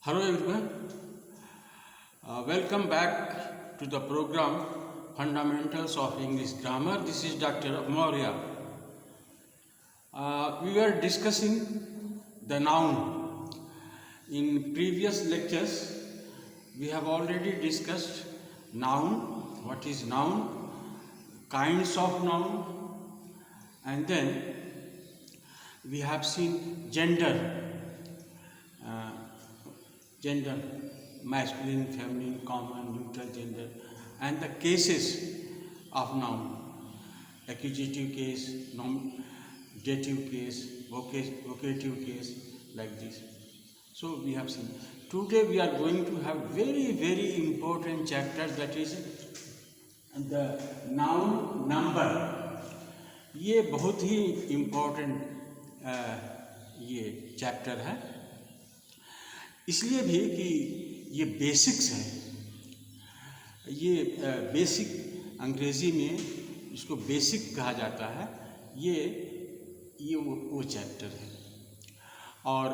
Hello everyone, welcome back to the program Fundamentals of English Grammar. This is Dr. Maurya. We were discussing the noun. In previous lectures, we have already discussed noun, what is noun, kinds of noun, and then we have seen gender, masculine, feminine, common, neutral gender, and the cases of noun, accusative case, dative case, vocative case, like this. So we have seen. Today we are going to have very important chapter, that is the noun number. ये बहुत ही important ये chapter है, इसलिए भी कि ये basics है। ये बेसिक अंग्रेज़ी में इसको बेसिक कहा जाता है। ये वो चैप्टर है। और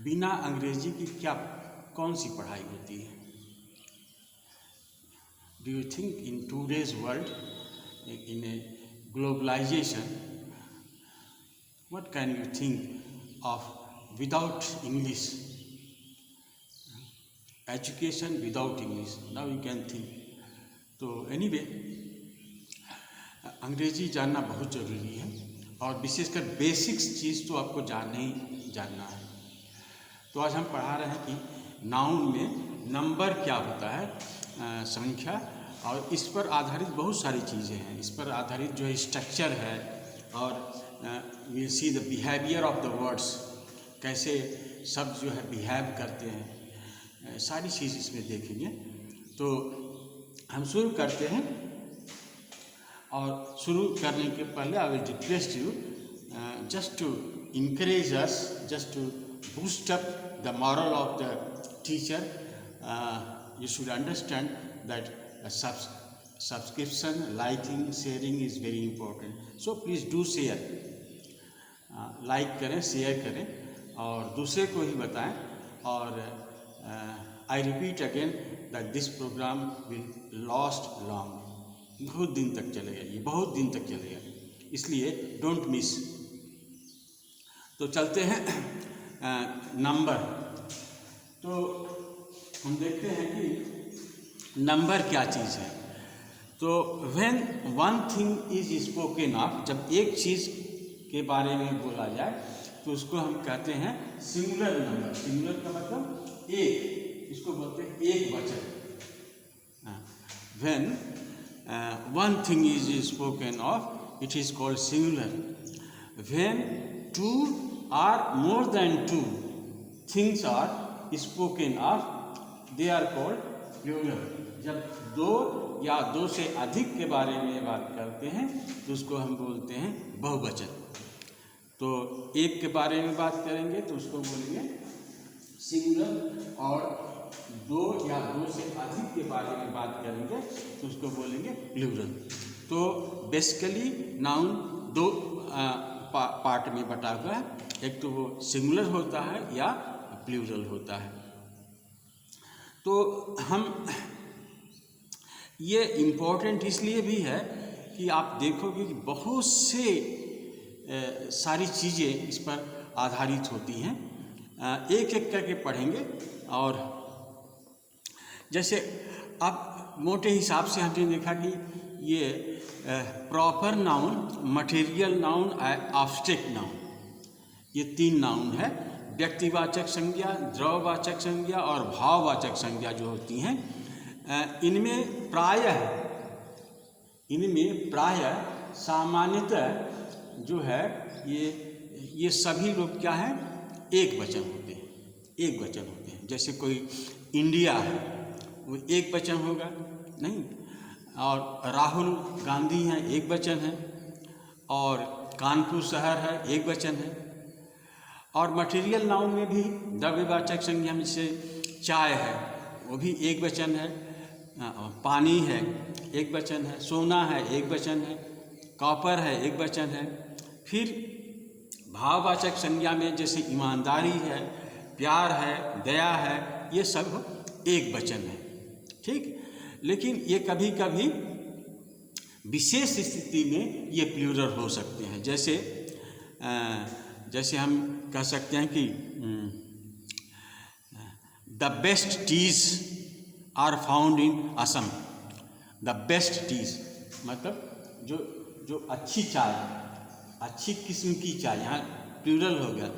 बिना अंग्रेजी की कौन सी पढ़ाई होती है? Do you think in today's world, in a globalization, what can you think of without English? Education without English, now you can think. तो anyway, अंग्रेजी जानना बहुत ज़रूरी है, और विशेषकर बेसिक्स चीज़ तो आपको जानना है। तो आज हम पढ़ा रहे हैं कि नाउन में नंबर क्या होता है, संख्या, और इस पर आधारित बहुत सारी चीज़ें हैं। इस पर आधारित जो है स्ट्रक्चर है, और will see the behaviour of the words, कैसे शब्द जो है बिहेव करते हैं, सारी चीज़ इसमें देखेंगे। तो हम शुरू करते हैं, और शुरू करने के पहले I will request you just to encourage us, just to boost up the morale of the teacher. You should understand that subscription, liking, sharing is very important. So please do share, like करें, share करें, और दूसरे को ही बताएं। और I repeat again that this programme will last long, बहुत दिन तक चलेगा, ये बहुत दिन तक चलेगा, इसलिए डोंट मिस। तो चलते हैं नंबर। तो हम देखते हैं कि नंबर क्या चीज़ है। तो when one thing is spoken of, जब एक चीज़ के बारे में बोला जाए तो उसको हम कहते हैं सिंगुलर नंबर। सिंगुलर का मतलब एक, इसको बोलते हैं एक वचन। When one thing is spoken of, it is called singular. When two or more than two things are spoken of, they are called plural. जब दो या दो से अधिक के बारे में बात करते हैं तो उसको हम बोलते हैं बहुवचन। तो एक के बारे में बात करेंगे तो उसको बोलेंगे सिंगुलर, और दो या दो से अधिक के बारे में बात करेंगे तो उसको बोलेंगे प्लूरल। तो बेसिकली नाउन दो पार्ट में बटा हुआ है, एक तो वो सिंगुलर होता है या प्लूरल होता है। तो हम ये इम्पोर्टेंट इसलिए भी है कि आप देखोगे कि बहुत से सारी चीज़ें इस पर आधारित होती हैं। एक एक करके पढ़ेंगे, और जैसे आप मोटे हिसाब से हमने देखा कि ये proper noun, material noun, abstract noun, ये तीन नाउन है। व्यक्तिवाचक संज्ञा, द्रव्यवाचक संज्ञा और भाववाचक संज्ञा जो होती हैं, इनमें प्रायः सामान्यतः जो है ये सभी लोग क्या हैं, एक वचन होते हैं। जैसे कोई इंडिया है, वो एक वचन होगा नहीं, और राहुल गांधी हैं, एक वचन है, और कानपुर शहर है, एक वचन है। और मटेरियल नाउन में भी द्रव्यवाचक संज्ञा में से चाय है, वो भी एक वचन है, पानी है, एक वचन है, सोना है, एक वचन है, कॉपर है, एक वचन है। फिर भाववाचक संज्ञा में जैसे ईमानदारी है, प्यार है, दया है, ये सब एक वचन है, ठीक। लेकिन ये कभी कभी विशेष स्थिति में ये प्लूरल हो सकते हैं। जैसे हम कह सकते हैं कि the best teas are found in Assam. The best teas मतलब जो अच्छी चाय, अच्छी किस्म की चाय, यहाँ प्लूरल हो गया।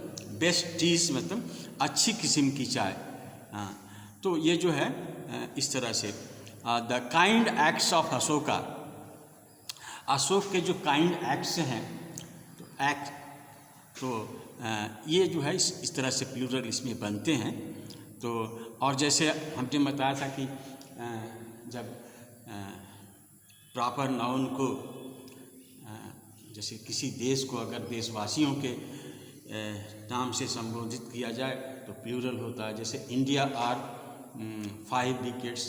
बेस्ट टीज मतलब अच्छी किस्म की चाय। हाँ, तो ये जो है इस तरह से the kind acts of Ashoka, Ashok के जो काइंड एक्ट्स हैं, तो एक्ट, तो ये जो है इस तरह से प्लूरल इसमें बनते हैं। तो और जैसे हमने बताया था कि जब प्रॉपर नाउन को जैसे किसी देश को अगर देशवासियों के नाम से संबोधित किया जाए तो प्लूरल होता है। जैसे India are 5 wickets,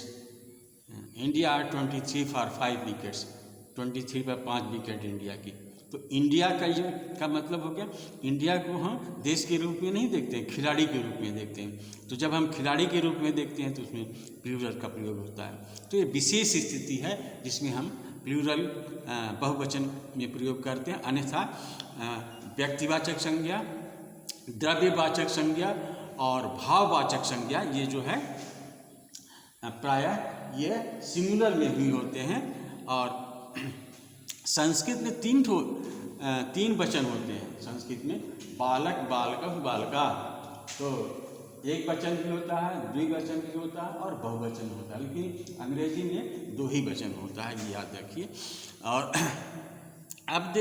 India are 23 for 5 wickets, 23 पर 5 विकेट इंडिया की। तो इंडिया का मतलब हो गया, इंडिया को हम देश के रूप में नहीं देखते हैं, खिलाड़ी के रूप में देखते हैं। तो जब हम खिलाड़ी के रूप में देखते हैं तो उसमें प्लूरल का प्रयोग होता है। तो ये विशेष स्थिति है जिसमें हम प्लूरल बहुवचन में प्रयोग करते हैं। अन्यथा व्यक्तिवाचक संज्ञा, द्रव्यवाचक संज्ञा और भाववाचक संज्ञा ये जो है प्रायः ये सिंगुलर में भी होते हैं। और संस्कृत में तीन वचन होते हैं। संस्कृत में बालक, बालकः, बालका, तो एक वचन भी होता है, द्विवचन भी होता है और बहुवचन होता है। लेकिन अंग्रेजी में 2 ही वचन होता है, ये याद रखिए। और अब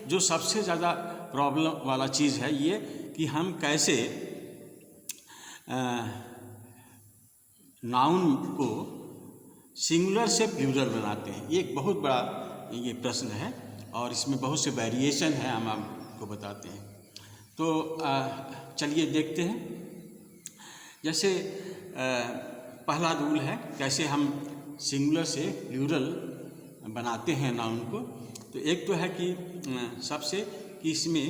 जो सबसे ज़्यादा प्रॉब्लम वाला चीज़ है ये कि हम कैसे नाउन को सिंगुलर से प्लूरल बनाते हैं। ये एक बहुत बड़ा ये प्रश्न है और इसमें बहुत से वेरिएशन है, हम आपको बताते हैं। तो चलिए देखते हैं। जैसे पहला रूल है कैसे हम सिंगुलर से प्लूरल बनाते हैं नाउन को। तो एक तो है कि सबसे कि इसमें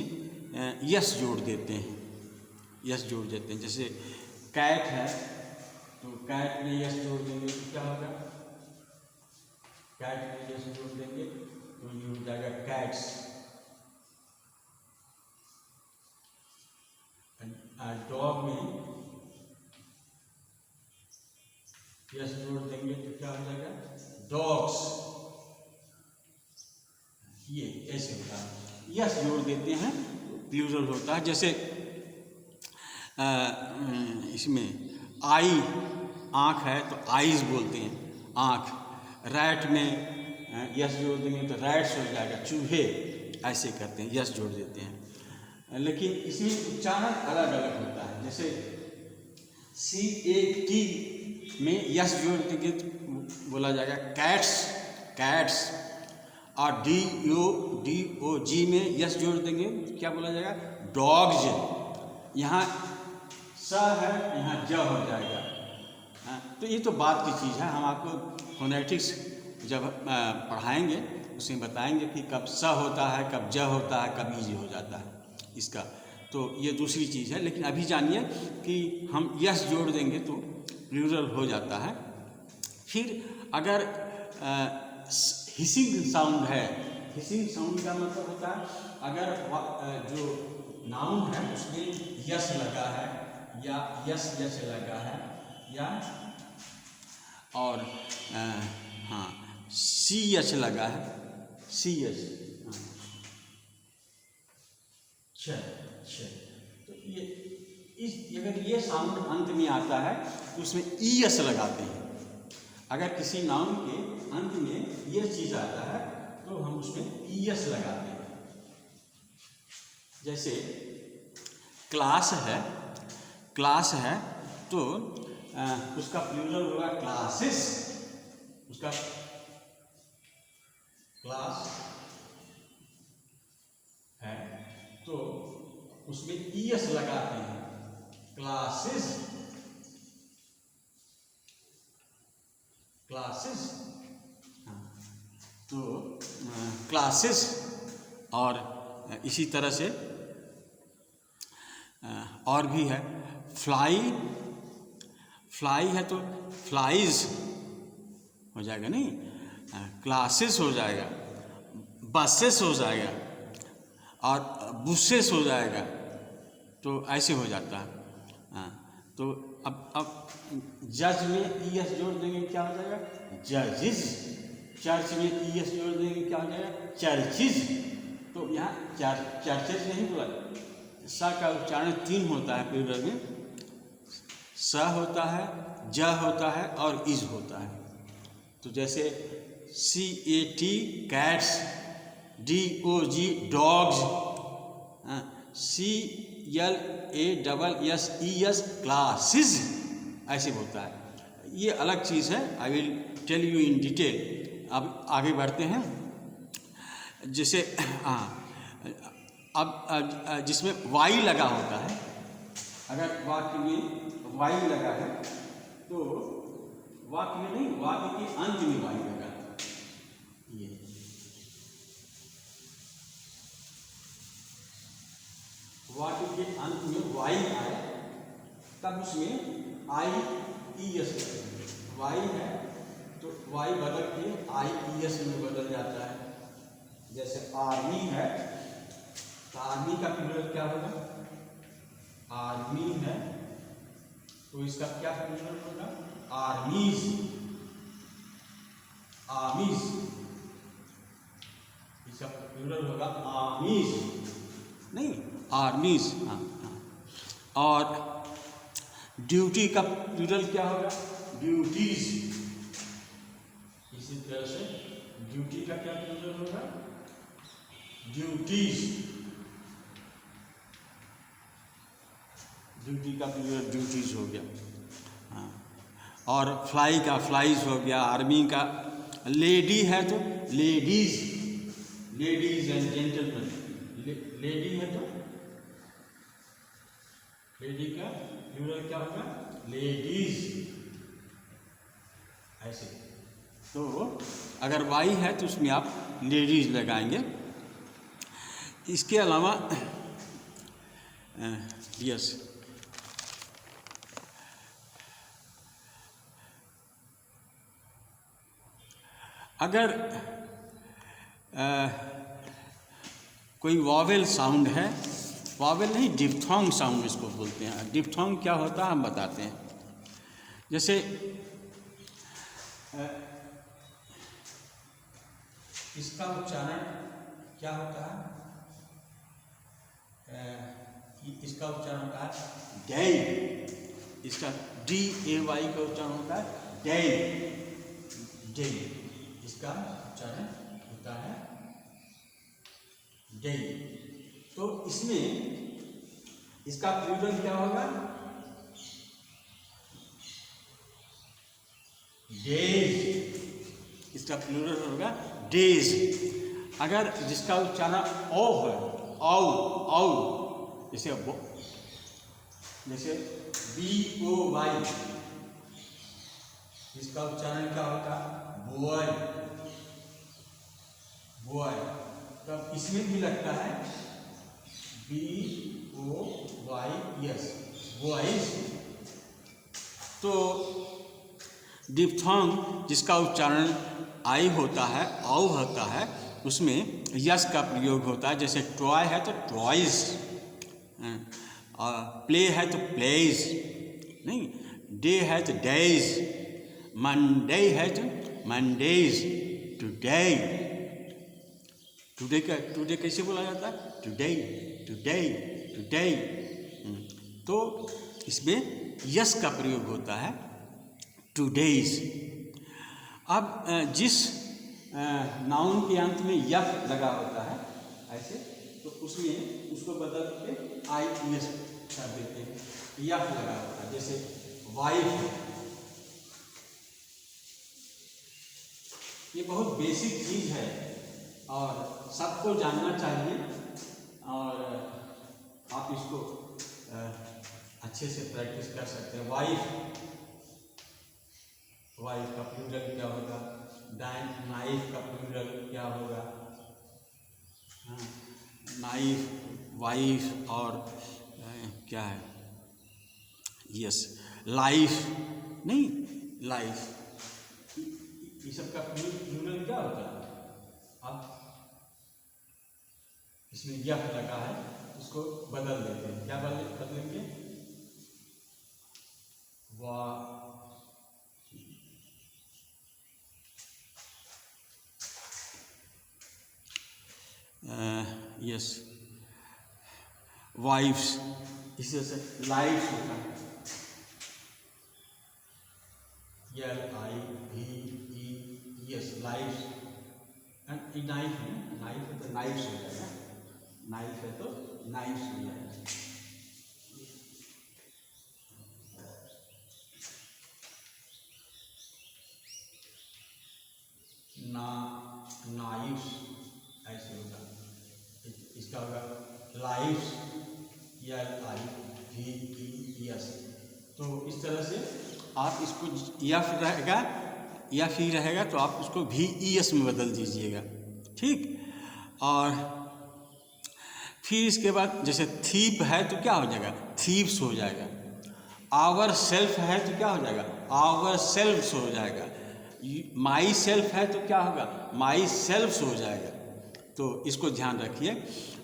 यस जोड़ देते हैं, यस जोड़ देते हैं। जैसे कैट है तो कैट में यस जोड़ देंगे तो क्या होगा, कैट में यस जोड़ देंगे तो ये हो जाएगा कैट्स। डॉग में यस जोड़ देंगे तो क्या हो जाएगा, डॉग्स। ये ऐसे होता है, यस जोड़ देते हैं प्लूरल होता है। जैसे इसमें आई, आँख है तो आईज बोलते हैं, आँख। रैट में यस जोड़ देंगे तो रैट्स हो जाएगा, चूहे। ऐसे करते हैं, यस जोड़ देते हैं। लेकिन इसमें उच्चारण अलग अलग होता है। जैसे CAT में यस जोड़ देंगे तो बोला जाएगा कैट्स, कैट्स। और DOG में यस जोड़ देंगे क्या बोला जाएगा, डॉग्स। यहाँ स है, यहाँ ज हो जाएगा। तो ये तो बात की चीज़ है, हम आपको फोनेटिक्स जब पढ़ाएंगे उसमें बताएंगे कि कब स होता है, कब ज होता है, कब ईज हो जाता है इसका। तो ये दूसरी चीज़ है। लेकिन अभी जानिए कि हम यस जोड़ देंगे तो प्लूरल हो जाता है। फिर अगर हिसिंग साउंड है, हिसिंग साउंड का मतलब होता है अगर जो नाउन है उसमें यस लगा है या यस लगा है या और हाँ CH लगा है, CH। तो ये अगर ये साउंड अंत में आता है तो उसमें ES लगाते हैं। अगर किसी नाउन के अंत में ये चीज़ आता है तो हम उसमें ES लगाते हैं। जैसे क्लास है, क्लास है तो उसका प्लूरल होगा क्लासेस। उसका क्लास है तो उसमें ES लगाते हैं, क्लासेस, क्लासेस। तो क्लासेस। और इसी तरह से और भी है फ्लाई, फ्लाई है तो फ्लाइज हो जाएगा, नहीं, क्लासेस हो जाएगा, बसेस हो जाएगा और बुसेस हो जाएगा, तो ऐसे हो जाता है। हाँ, तो अब जज में ई एस जोड़ देंगे क्या हो जाएगा, जजिस। चर्च में ई एस जोड़ देंगे क्या हो जाएगा, चर्चिज। तो यहाँ चर्चेज नहीं बोला, स का उच्चारण 3 होता है प्लूरल में, स होता है, ज होता है और इज होता है। तो जैसे CAT cats, DOG dogs, CLASSES classes, ऐसे होता है। ये अलग चीज़ है, I will tell you in detail. अब आगे बढ़ते हैं। जैसे अब जिसमें वाई लगा होता है, अगर वाक्य में वाई लगा है तो वाक्य में नहीं, वाक्य के अंत में वाई लगा, ये वाक्य के अंत में वाई आए तब उसमें IES, वाई है तो वाई बदल के IES में बदल जाता है। जैसे आर्मी है तो आर्मी का प्लूरल क्या होगा, आर्मी है तो इसका क्या प्लूरल होगा, आर्मीज, आर्मीज, इसका प्लूरल होगा आर्मीज, नहीं, आर्मीज। हाँ हाँ। और ड्यूटी का प्लूरल क्या होगा, ड्यूटीज। इसी तरह से ड्यूटी का क्या प्लूरल होगा, ड्यूटीज। ड्यूटी का प्लूरल ड्यूटीज हो गया। हाँ, और फ्लाई का फ्लाइज हो गया, आर्मी का, लेडी है तो ladies, ladies and gentleman, lady है तो लेडी का प्लूरल क्या होगा, लेडीज, ऐसे। तो अगर वाई है तो उसमें आप लेडीज लगाएंगे। इसके अलावा यस, अगर कोई वॉवेल साउंड है, वॉवेल नहीं, डिप्थोंग साउंड इसको बोलते हैं। डिप्थोंग क्या होता है हम बताते हैं। जैसे इसका उच्चारण क्या होता है, इसका उच्चारण होता है डे, इसका DAY का उच्चारण होता है डे, डे, इसका उच्चारण होता है डे। तो इसमें इसका प्लूरल क्या होगा, डेज, इसका प्लूरल होगा डेज। अगर जिसका उच्चारण ओ है, औ, औ, जैसे BOY, इसका उच्चारण क्या होगा, बॉय, बॉय। तब इसमें भी लगता है BOYS, बॉयज। तो डिप्थोंग जिसका उच्चारण आई होता है, औ होता है, उसमें यस का प्रयोग होता है। जैसे टॉय है तो टॉयज, प्ले है तो प्लेज, नहीं, डे है तो डेज, मंडे है तो मंडेज, टुडे, टुडे का टुडे कैसे बोला जाता है, टुडे, टुडे, टुडे। तो इसमें यस का प्रयोग होता है, टुडेज। अब जिस नाउन के अंत में यफ लगा होता है ऐसे, तो उसमें उसको बदल के IES कर देते हैं, यफ लगा होता है। जैसे वाइफ, ये बहुत बेसिक चीज़ है और सबको जानना चाहिए, और आप इसको अच्छे से प्रैक्टिस कर सकते हैं। वाइफ, वाइफ का प्लूरल क्या होगा, नाइफ का प्लूरल क्या होगा, नाइफ, वाइफ, और क्या है, यस, लाइफ नहीं, लाइफ, ये सब का प्लूरल क्या होता है? अब इसमें यह लगा है, इसको बदल देते हैं। क्या बदलेंगे? वाह, यस, वाइफ्स, इसे से लाइफ होता है, LIVE, yes, life. And knife है, नाइफ है तो नाइफ्स हो जाएगा, नाइफ है तो नाइफ्स हो जाएगा। नाइफ्स ऐसे होगा, इसका होगा लाइफ्स, LIVES। तो इस तरह से आप इसको यफ रहेगा या फी रहेगा तो आप उसको VES में बदल दीजिएगा, ठीक। और फिर इसके बाद जैसे थीप है तो क्या हो जाएगा? थीप्स हो जाएगा। आवर सेल्फ है तो क्या हो जाएगा? आवर सेल्फ्स हो जाएगा। माई सेल्फ है तो क्या होगा? माई सेल्फ्स हो जाएगा। तो इसको ध्यान रखिए।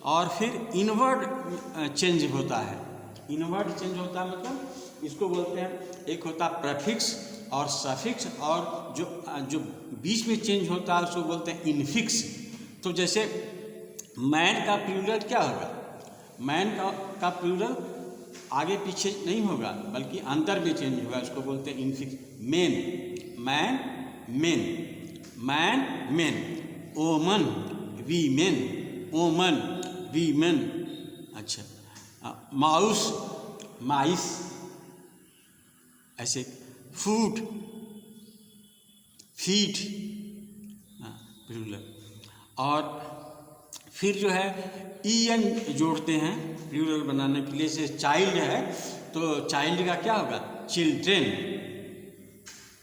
और फिर इनवर्ड चेंज होता है। इनवर्ड चेंज होता है मतलब इसको बोलते हैं, एक होता है प्रेफिक्स और सफिक्स, और जो बीच में चेंज होता है उसको बोलते हैं इनफिक्स। तो जैसे मैन का प्लूरल क्या होगा? मैन का प्लूरल आगे पीछे नहीं होगा बल्कि अंतर में चेंज होगा, उसको बोलते हैं infix. Main, man, main, man, main, ओमन, वीमेन, ओमन, वीमेन। अच्छा, माउस, माइस, ऐसे फूड, फीट, प्लूरल। और फिर जो है EN जोड़ते हैं प्लूरल बनाने के लिए। जैसे चाइल्ड है तो चाइल्ड का क्या होगा? Children,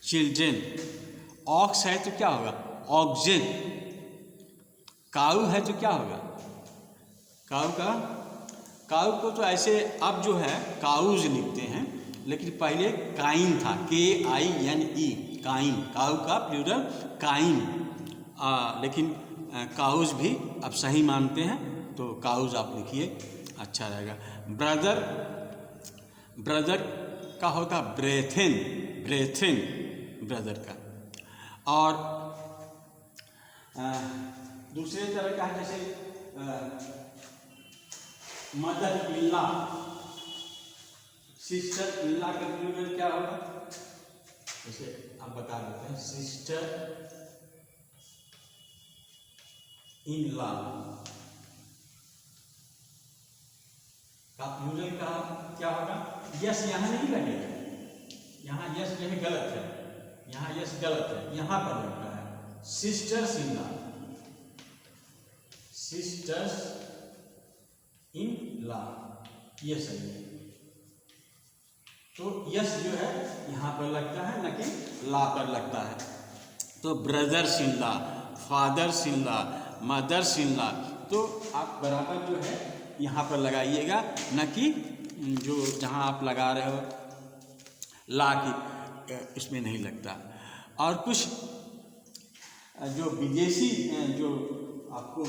children. ऑक्स है तो क्या होगा? ऑक्जेन। काऊ है तो क्या होगा? काऊ को तो ऐसे अब जो है काउज लिखते हैं, लेकिन पहले काइन था, KINE, काइन। काऊ का प्लूरल काइन, लेकिन काउज भी अब सही मानते हैं तो काउज आप लिखिए, अच्छा रहेगा। ब्रदर, ब्रदर का होता ब्रेथिन, ब्रेथिन ब्रदर का। और दूसरे तरह का है जैसे mother in law, sister in law का प्लूरल क्या होगा? जैसे आप बता देते हैं, सिस्टर इन लॉ का प्लूरल का क्या होगा? यस यहाँ नहीं लगेगा, यहाँ यस जो है गलत है, यहाँ यस गलत है, यहाँ पर लगता है sisters in law, sisters in law, ये सही है। तो यस जो है यहाँ पर लगता है, न कि लॉ पर लगता है। तो brothers in law, fathers in law, mothers in law, तो आप बराबर जो है यहाँ पर लगाइएगा, न कि जो जहाँ आप लगा रहे हो ला की इसमें नहीं लगता। और कुछ जो विदेशी जो आपको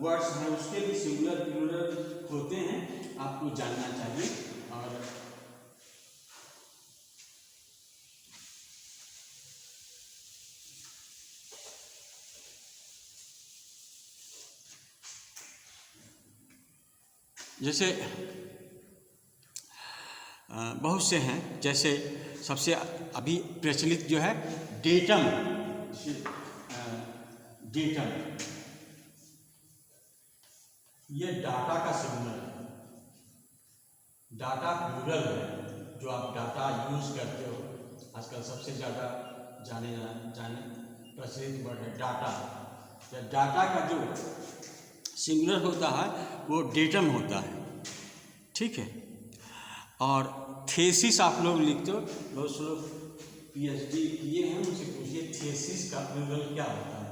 वर्ड्स हैं उसके भी सिंगुलर प्लूरल होते हैं, आपको जानना चाहिए। और जैसे बहुत से हैं, जैसे सबसे अभी प्रचलित जो है डेटम, डेटम ये डाटा का सिग्नल है, डाटा प्लूरल है। जो आप डाटा यूज़ करते हो आजकल सबसे ज़्यादा जाने प्रचलित वर्ड है डाटा। या डाटा का जो सिंगुलर होता है वो डेटम होता है, ठीक है। और थेसिस आप लोग लिखते हो, बहुत से लोग PhD किए हैं, उनसे पूछिए थेसिस का प्लूरल क्या होता है।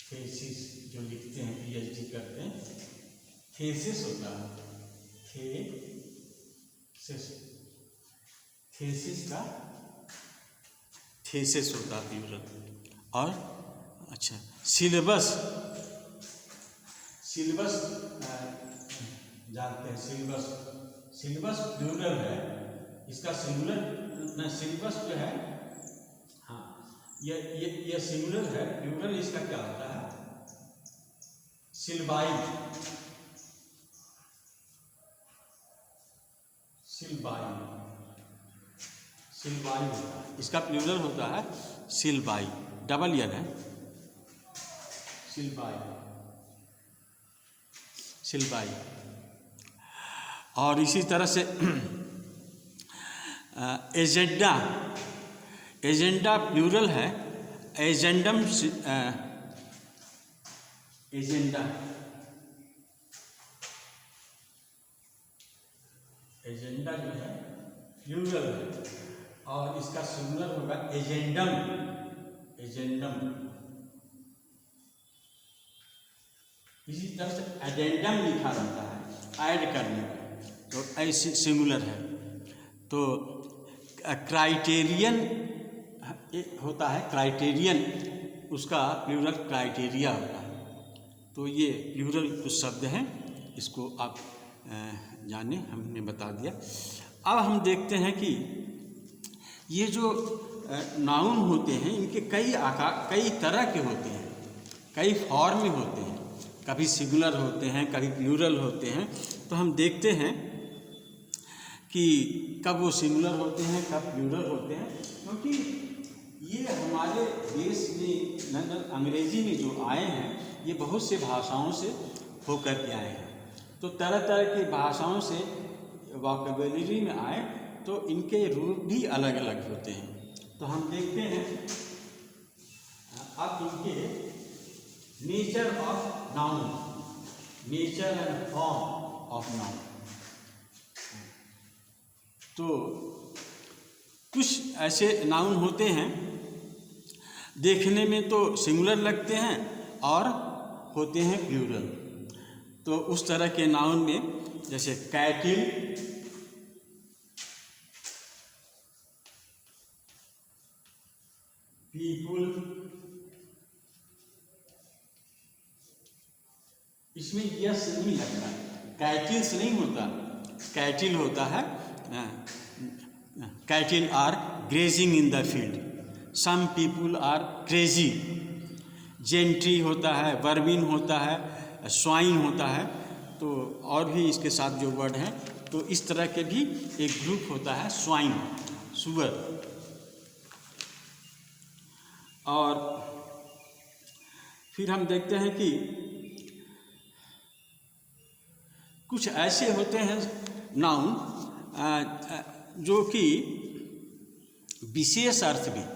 थेसिस जो लिखते हैं PhD करते हैं, थेसिस होता है, थेसिस का थेसिस होता है प्लूरल। और अच्छा, सिलेबस जानते हैं, सिलेबस प्लूरल है, इसका सिंगुलर ना, सिलेबस जो है, हाँ, ये सिंगुलर है, प्लूरल इसका क्या होता है, सिलबाई होता है, इसका प्लूरल होता है सिलबाई, डबल एन है, सिलबाई। और इसी तरह से एजेंडा प्लूरल है, एजेंडा जो है प्लूरल है, और इसका सिंगुलर होगा एजेंडम। इसी तरह से एडेंडम लिखा रहता है, ऐड करने का, तो ऐसे सिंगुलर है। तो क्राइटेरियन होता है, क्राइटेरियन, उसका प्लूरल क्राइटेरिया होता है। तो ये प्लूरल कुछ शब्द हैं, इसको आप जाने, हमने बता दिया। अब हम देखते हैं कि ये जो नाउन होते हैं, इनके कई आकार, कई तरह के होते हैं, कई फॉर्म में होते हैं, कभी सिंगुलर होते हैं, कभी प्लूरल होते हैं। तो हम देखते हैं कि कब वो सिंगुलर होते हैं, कब प्लूरल होते हैं, क्योंकि ये हमारे देश में अंग्रेजी में जो आए हैं, ये बहुत से भाषाओं से होकर के आए हैं। तो तरह तरह की भाषाओं से वोकैबुलरी में आए, तो इनके रूप भी अलग अलग होते हैं। तो हम देखते हैं अब इनके nature of noun, nature and form of noun. तो कुछ ऐसे नाउन होते हैं, देखने में तो सिंगुलर लगते हैं और होते हैं प्लूरल। तो उस तरह के नाउन में जैसे कैटिल, पीपुल, इसमें यस नहीं लगता, कैटिल्स नहीं होता, कैटिल होता है, cattle are grazing in the field, some people are crazy, gentry होता है, वर्बिन होता है, स्वाइन होता है। तो और भी इसके साथ जो वर्ड हैं, तो इस तरह के भी एक ग्रुप होता है, स्वाइन, सुअर। और फिर हम देखते हैं कि कुछ ऐसे होते हैं नाउन जो कि विशेष अर्थ में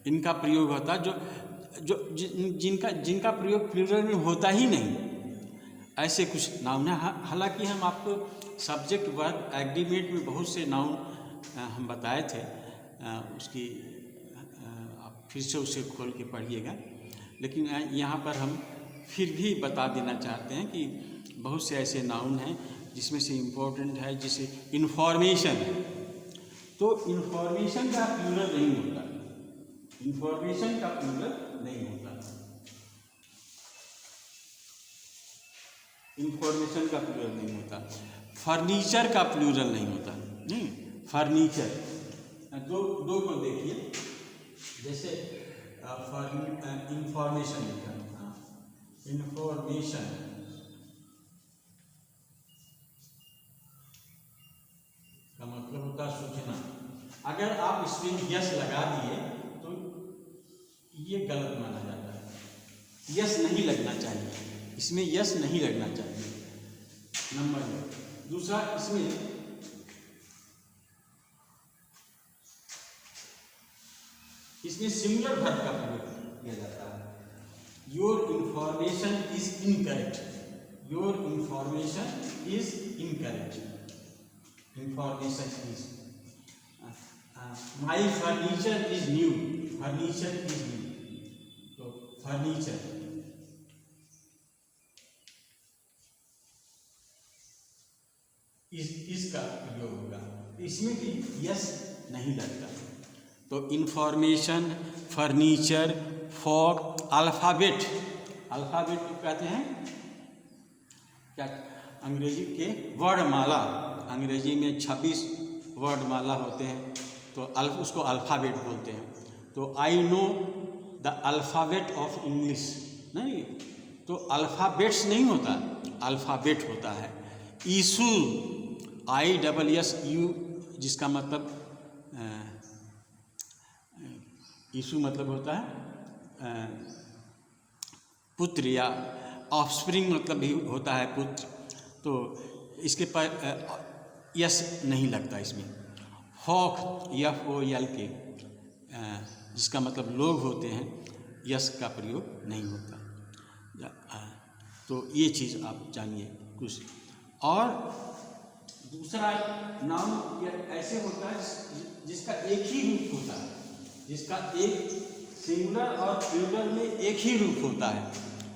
इनका प्रयोग होता है, जो जिनका प्रयोग प्लूरल में होता ही नहीं, ऐसे कुछ नाउन है। हालांकि हम आपको सब्जेक्ट वर्ब एग्रीमेंट में बहुत से नाउन हम बताए थे, उसकी आप फिर से उसे खोल के पढ़िएगा। लेकिन यहाँ पर हम फिर भी बता देना चाहते हैं कि बहुत से ऐसे नाउन हैं जिसमें से इम्पोर्टेंट है, जैसे इन्फॉर्मेशन। तो इन्फॉर्मेशन का प्लूरल नहीं होता, इन्फॉर्मेशन का प्लूरल नहीं होता, इन्फॉर्मेशन का प्लूरल नहीं होता। फर्नीचर का प्लूरल नहीं होता, नहीं, फर्नीचर। दो को देखिए, जैसे इंफॉर्मेशन लिखा, इंफॉर्मेशन का मतलब होता है सूचना। अगर आप इसमें यस लगा दिए तो ये गलत माना जाता है, यस नहीं लगना चाहिए, इसमें यस नहीं लगना चाहिए, नंबर 1। दूसरा, इसमें सिंगुलर वर्ब का प्रयोग किया जाता है। Your information is incorrect, your information is incorrect, information is, my furniture is new, furniture is new, तो फर्नीचर। इसका प्रयोग होगा, इसमें भी यस नहीं लगता। तो information, furniture, fog, alphabet, alphabet को कहते हैं क्या, अंग्रेजी के वर्णमाला, अंग्रेजी में 26 वर्णमाला होते हैं, तो उसको अल्फ़ाबेट बोलते हैं। तो I know the alphabet of English, नहीं, तो अल्फ़ाबेट्स नहीं होता, अल्फ़ाबेट होता है। ईशु, ISSU, जिसका मतलब ईशु मतलब होता है पुत्र, या ऑफस्प्रिंग मतलब भी होता है पुत्र, तो इसके पर यस नहीं लगता इसमें। फॉक, FOLK, जिसका मतलब लोग होते हैं, यस का प्रयोग नहीं होता। तो ये चीज़ आप जानिए कुछ। और दूसरा नाउन ऐसे होता है जिसका एक ही रूप होता है, जिसका एक सिंगुलर और प्लूरल में एक ही रूप होता है।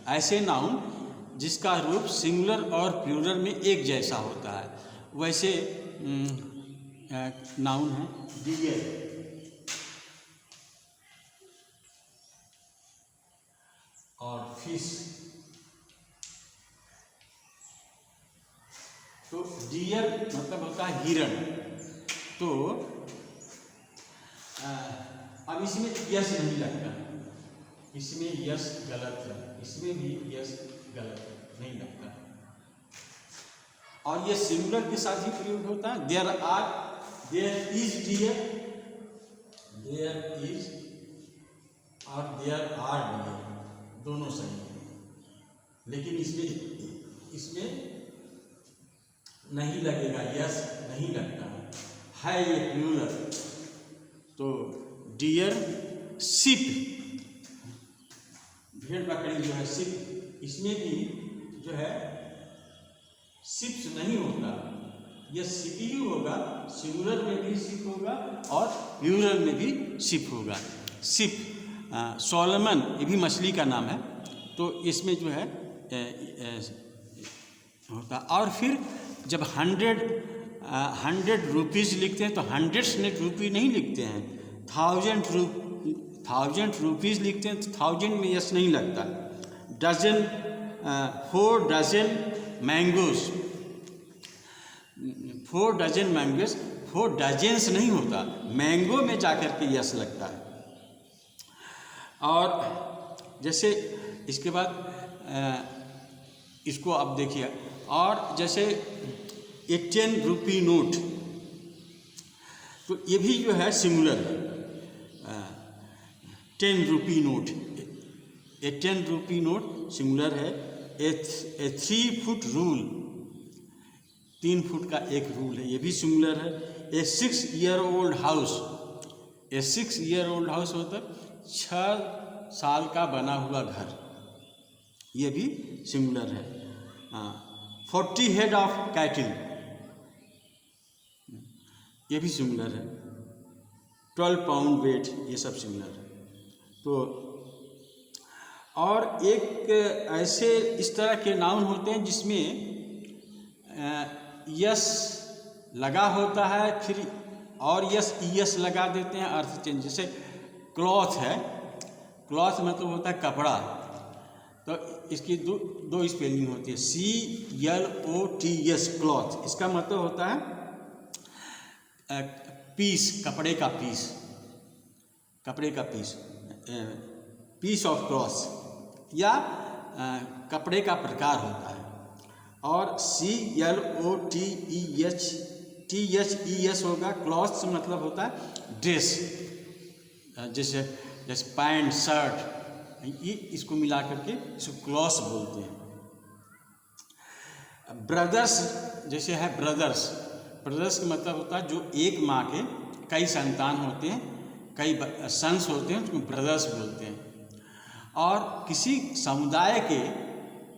ऐसे नाउन जिसका रूप सिंगुलर और प्लूरल में एक जैसा होता है, वैसे नाउन है डियर और फिश। तो डियर मतलब होता है हिरण। तो अब इसमें यस नहीं लगता, इसमें यस गलत है, इसमें भी यस गलत है, नहीं लगता। और ये सिंगुलर के साथ ही प्रयोग होता है। There is deer, there is और देयर आर डियर, दोनों सही है, लेकिन इसमें नहीं लगेगा, यस नहीं लगता है ये प्लूरल। तो डियर, शिप, भेड़ बकरी जो है शिप, इसमें भी जो है शिप्स नहीं होता, यह शिप ही होगा, सिंगुलर में भी शिप होगा और प्लूरल में भी शिप होगा। शिप, सोलोमन, ये भी मछली का नाम है, तो इसमें जो है होता। और फिर जब 100 रुपीज़ लिखते हैं तो हंड्रेड्स में रुपी नहीं लिखते हैं, 1000 रुपीज़ लिखते हैं तो 1000 में यस नहीं लगता। Dozen, 4 dozen mangoes, 4 dozen mangoes, 4 dozens नहीं होता, मैंगो में जाकर के यस लगता है। और जैसे इसके बाद इसको आप देखिए, और जैसे एक 10 रुपी नोट, तो ये भी जो है सिंगुलर है। 10 रुपी नोट, ए 10 रुपी नोट सिंगुलर है। ए 3 फुट रूल, 3 फुट का एक रूल है, ये भी सिंगुलर है। ए 6 ईयर ओल्ड हाउस, ए 6 ईयर ओल्ड हाउस मतलब 6 साल का बना हुआ घर, ये भी सिंगुलर है। 40 हेड ऑफ कैटल, ये भी सिंगुलर है। 12 पाउंड वेट, ये सब सिंगुलर है। तो और एक ऐसे इस तरह के नाउन होते हैं जिसमें यस लगा होता है, फिर और यस लगा देते हैं, अर्थ चेंज। जैसे क्लॉथ है, क्लॉथ मतलब होता है कपड़ा, तो इसकी दो स्पेलिंग होती है, CLOTS, क्लॉथ। इसका मतलब होता है पीस, कपड़े का पीस, कपड़े का पीस, पीस ऑफ क्लॉथ, या कपड़े का प्रकार होता है। और CLOTHES होगा, क्लॉथ मतलब होता है ड्रेस, जैसे पैंट, शर्ट, ये इसको मिला करके इसको क्लॉथ बोलते हैं। ब्रदर्स, जैसे है ब्रदर्स, ब्रदर्स का मतलब होता है जो एक माँ के कई संतान होते हैं, कई सन्स होते हैं, उसको ब्रदर्स बोलते हैं। और किसी समुदाय के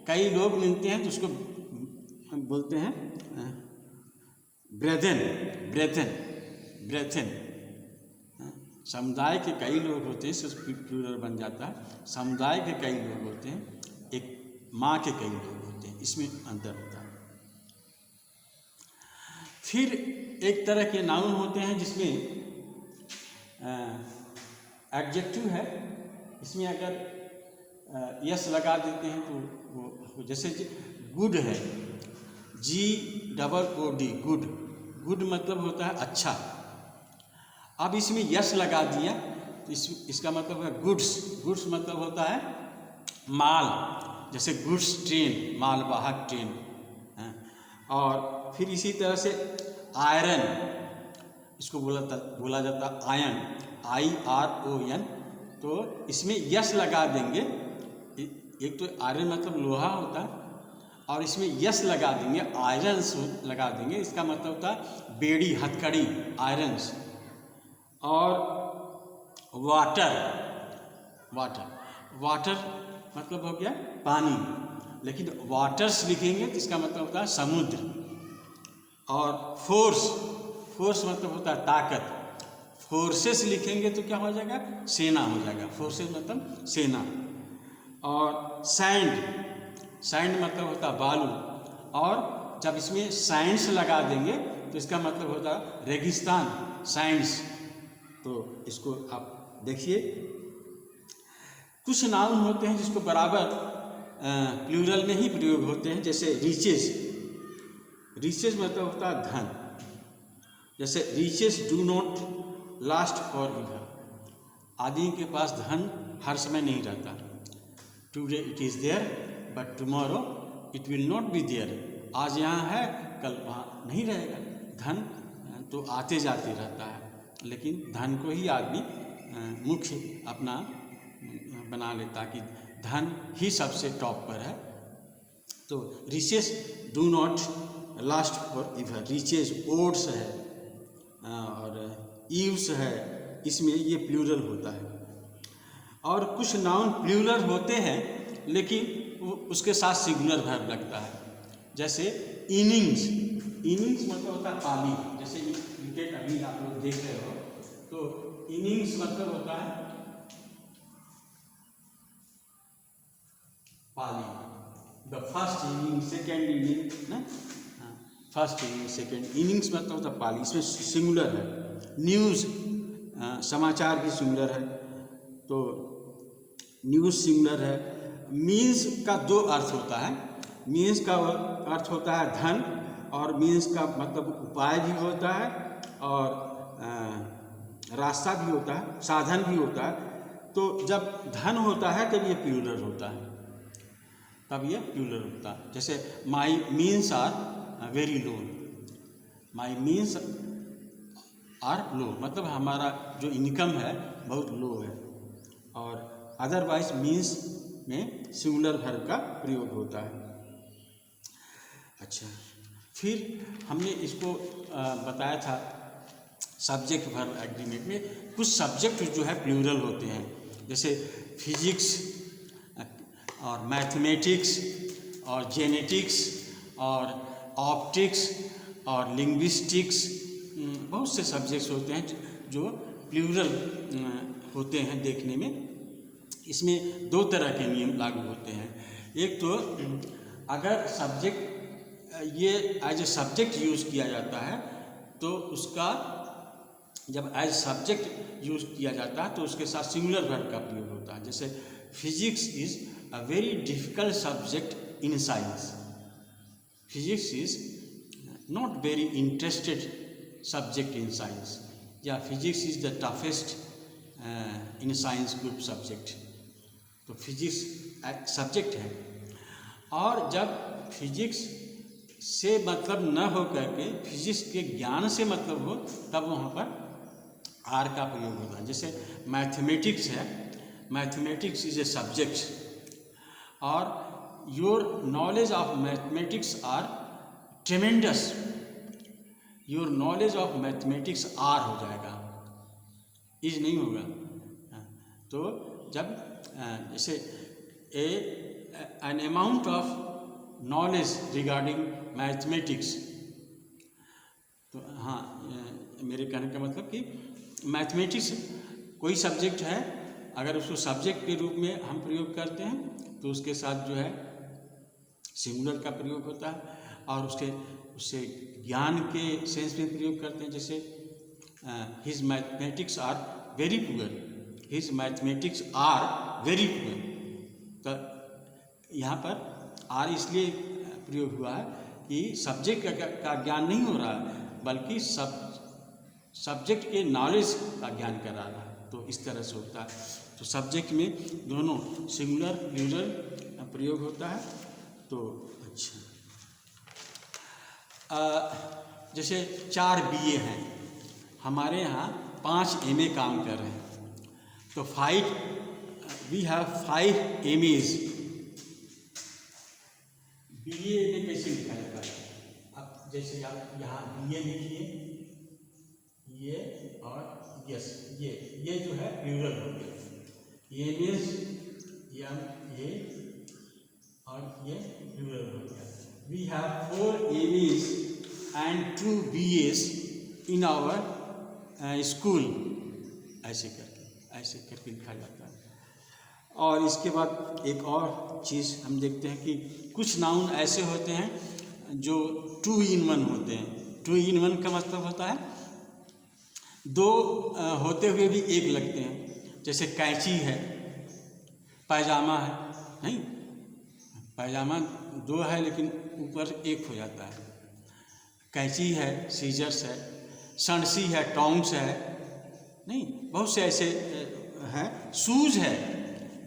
कई लोग मिलते हैं तो उसको बोलते हैं ब्रेथन, ब्रेथन, ब्रेथन। समुदाय के कई लोग होते हैं, सिर्फ प्लूरल बन जाता है। समुदाय के कई लोग होते हैं, एक माँ के कई लोग होते हैं, इसमें अंतर होता है। फिर एक तरह के नाउन होते हैं जिसमें एडजेक्टिव है, इसमें अगर यस लगा देते हैं तो वो जैसे गुड है, GOOD, गुड। गुड मतलब होता है अच्छा। अब इसमें यस लगा दिया तो इसका मतलब है गुड्स। गुड्स मतलब होता है माल, जैसे गुड्स ट्रेन, मालवाहक ट्रेन है। और फिर इसी तरह से आयरन, इसको बोला जाता आयन, IRON। तो इसमें यस लगा देंगे, एक तो आयरन मतलब लोहा होता है, और इसमें यस लगा देंगे, आयरन्स लगा देंगे, इसका मतलब होता है बेड़ी, हथकड़ी, आयरन्स। और वाटर, वाटर मतलब हो गया पानी, लेकिन वाटर्स लिखेंगे तो इसका मतलब होता है समुद्र। और फोर्स मतलब होता है ताकत, फोर्सेस लिखेंगे तो क्या हो जाएगा, सेना हो जाएगा, फोर्सेस मतलब सेना। और सैंड मतलब होता है बालू, और जब इसमें साइंस लगा देंगे तो इसका मतलब होता है रेगिस्तान, साइंस। तो इसको आप देखिए, कुछ नाउन होते हैं जिसको बराबर प्लूरल में ही प्रयोग होते हैं, जैसे रिचेस मतलब होता है धन, जैसे riches do not last for ever. आदमी के पास धन हर समय नहीं रहता, today it is there but tomorrow it will not be there. आज यहाँ है, कल वहाँ नहीं रहेगा। धन तो आते जाते रहता है, लेकिन धन को ही आदमी मुख्य अपना बना लेता कि धन ही सबसे टॉप पर है। तो riches do not last for ever, riches odds है और ईव्स है, इसमें ये प्लूरल होता है। और कुछ नाउन प्लूरल होते हैं लेकिन उसके साथ सिंगुलर वर्ब लगता है, जैसे इनिंग्स मतलब होता है पाली, जैसे क्रिकेट अभी आप लोग देख रहे हो, तो इनिंग्स मतलब होता है पाली। The first inning, second inning ना, फर्स्ट इनिंग, सेकेंड इनिंग्स मतलब होता है पाली, इसमें सिंगुलर है। न्यूज़, समाचार भी सिंगुलर है, तो न्यूज़ सिंगुलर है। मीन्स का दो अर्थ होता है, मीन्स का अर्थ होता है धन, और मीन्स का मतलब उपाय भी होता है, और रास्ता भी होता है, साधन भी होता है। तो जब धन होता है तब ये प्लूरल होता है, जैसे my means are very low, my means are low मतलब हमारा जो इनकम है बहुत लो है। और अदरवाइज मीन्स में सिंगुलर वर्ब का प्रयोग होता है। अच्छा, फिर हमने इसको बताया था सब्जेक्ट वर्ब एग्रीमेंट में कुछ सब्जेक्ट जो है प्लूरल होते हैं, जैसे फिजिक्स और मैथमेटिक्स और जेनेटिक्स और ऑप्टिक्स और लिंग्विस्टिक्स, बहुत से सब्जेक्ट्स होते हैं जो प्लूरल होते हैं देखने में। इसमें दो तरह के नियम लागू होते हैं। एक तो अगर सब्जेक्ट ये एज ए सब्जेक्ट यूज़ किया जाता है तो उसका जब एज सब्जेक्ट यूज़ किया जाता है तो उसके साथ सिंगुलर वर्ब का प्रयोग होता है। जैसे physics is a very difficult subject in science, physics is not very interested subject in science, या physics is the toughest in science group subject. तो फिजिक्स सब्जेक्ट है, और जब फिजिक्स से मतलब न हो करके फिजिक्स के ज्ञान से मतलब हो तब वहाँ पर आर का प्रयोग होता है। जैसे मैथमेटिक्स है, मैथमेटिक्स इज ए सब्जेक्ट, और your knowledge of mathematics are tremendous, your knowledge of mathematics are हो जाएगा, इज नहीं होगा। तो जब जैसे an amount of knowledge regarding mathematics, तो हाँ मेरे कहने का मतलब कि मैथमेटिक्स कोई सब्जेक्ट है, अगर उसको सब्जेक्ट के रूप में हम प्रयोग करते हैं तो उसके साथ जो है सिंगुलर का प्रयोग होता है, और उससे ज्ञान के सेंस में प्रयोग करते हैं, जैसे his mathematics are very poor, his mathematics are very poor. तो यहाँ पर आर इसलिए प्रयोग हुआ है कि सब्जेक्ट का ज्ञान नहीं हो रहा है, बल्कि सब्जेक्ट के नॉलेज का ज्ञान करा रहा है। तो इस तरह से होता है। तो सब्जेक्ट में दोनों सिंगुलर प्लूरल प्रयोग होता है। तो अच्छा, जैसे 4 BA हैं, हमारे यहाँ 5 MA काम कर रहे हैं, तो वी हैव 5 MAs। BA में कैसे लिखा जाता है? अब जैसे आप यहाँ BA लिखिए, ये और यस, ये जो है प्लूरल हो गया। MAs, MA और ये प्लूरल हो गया। We have 4 MAs and 2 BAs in our school, ऐसे करके लिखा जाता है। और इसके बाद एक और चीज़ हम देखते हैं कि कुछ नाउन ऐसे होते हैं जो 2 in 1 होते हैं। 2 in 1 का मतलब होता है 2 होते हुए भी 1 लगते हैं। जैसे कैंची है, पैजामा है, नहीं, पैजामा 2 है लेकिन ऊपर 1 हो जाता है। कैंची है, सीजर्स है, संडसी है, टोंग्स है, नहीं, बहुत से ऐसे हैं। शूज़ है,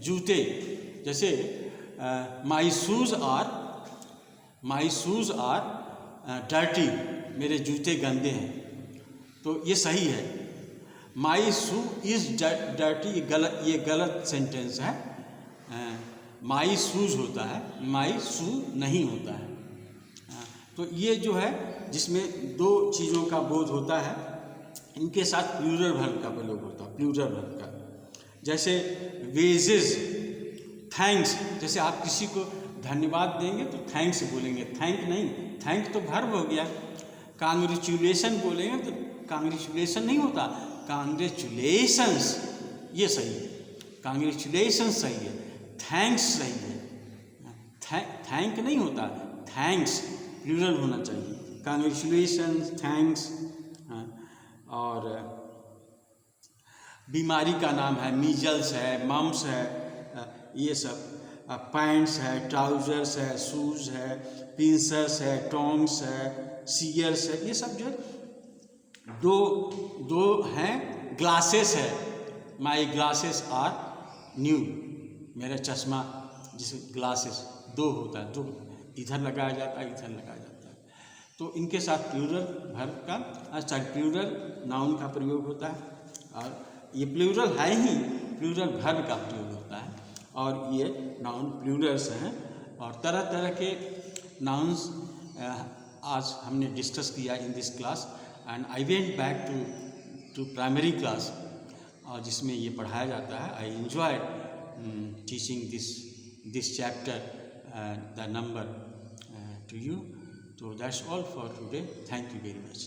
जूते, जैसे माई शूज़ आर डर्टी, मेरे जूते गंदे हैं। तो ये सही है। माई शू इज़ डर्टी, ये गलत सेंटेंस है। माई शूज़ होता है, माई शू नहीं होता है। तो ये जो है जिसमें 2 चीज़ों का बोध होता है, इनके साथ प्लूरल वर्ब का प्रयोग होता है, प्लूरल वर्ब का। जैसे वेजेस, थैंक्स, जैसे आप किसी को धन्यवाद देंगे तो थैंक्स बोलेंगे, थैंक नहीं, थैंक तो वर्ब हो गया। कांग्रेचुलेशन बोलेंगे तो कांग्रेचुलेशन नहीं होता, कांग्रेचुलेशंस, ये सही है, कांग्रेचुलेशंस सही है, थैंक्स सही है। थैंक नहीं होता, थैंक्स प्लूरल होना चाहिए। Congratulations, thanks. और बीमारी का नाम है, मीजल्स है, मम्स है, ये सब। पैंट्स है, ट्राउजर्स है, शूज़ है, पिंसर्स है, टोंग्स है, सीयर्स है, ये सब जो है 2 हैं। ग्लासेस है, माई ग्लासेस आर न्यू, मेरा चश्मा, जिसे ग्लासेस 2 होता है, 2 इधर लगाया जाता है, इधर लगाया जाता है। तो इनके साथ प्लूरल वर्ब का, प्लूरल नाउन का प्रयोग होता है। और ये प्लूरल है ही, प्लूरल वर्ब का प्रयोग होता है। और ये नाउन प्लूरल्स हैं। और तरह तरह के नाउन्स आज हमने डिस्कस किया in this class. And I went back to primary class, और जिसमें ये पढ़ाया जाता है। I enjoy teaching this chapter, the number, to you. So that's all for today. Thank you very much.